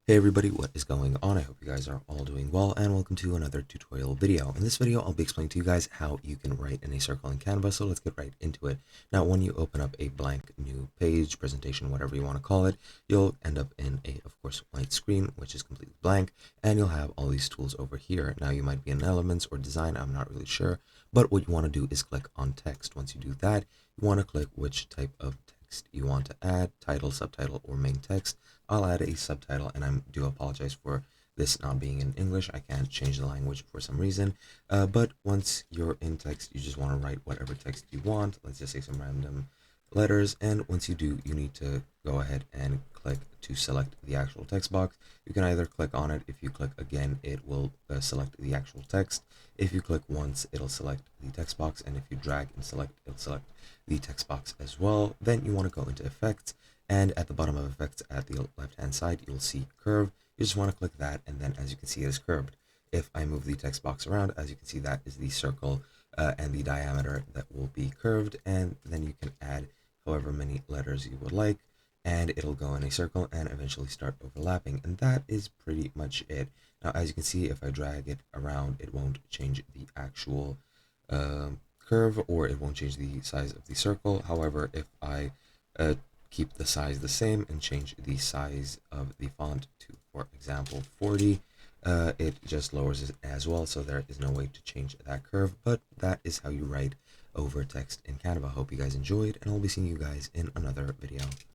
Hey everybody, what is going on? I hope you guys are all doing well and welcome to another tutorial video. In this video, I'll be explaining to you guys how you can write in a circle in Canva, so let's get right into it. Now, when you open up a blank new page, presentation, whatever you want to call it, you'll end up in a, of course, white screen, which is completely blank, and you'll have all these tools over here. Now, you might be in Elements or Design, I'm not really sure, but what you want to do is click on Text. Once you do that, you want to click which type of text you want to add, title, subtitle, or main text. I'll add a subtitle, and I do apologize for this not being in English. I can't change the language for some reason. But once you're in text, you just want to write whatever text you want. Let's just say some random letters. And once you do, you need to go ahead and click to select the actual text box. You can either click on it. If you click again, it will select the actual text. If you click once, it'll select the text box. And if you drag and select, it'll select the text box as well. Then you want to go into Effects. And at the bottom of Effects at the left hand side, you'll see Curve. You just want to click that, and then as you can see, it is curved. If I move the text box around, as you can see, that is the circle and the diameter that will be curved. And then you can add however many letters you would like, and it'll go in a circle and eventually start overlapping. And that is pretty much it. Now, as you can see, if I drag it around, it won't change the actual curve, or it won't change the size of the circle. However, if I keep the size the same and change the size of the font to, for example, 40, it just lowers it as well, so there is no way to change that curve. But that is how you write over text in Canva. Hope you guys enjoyed, and I'll be seeing you guys in another video.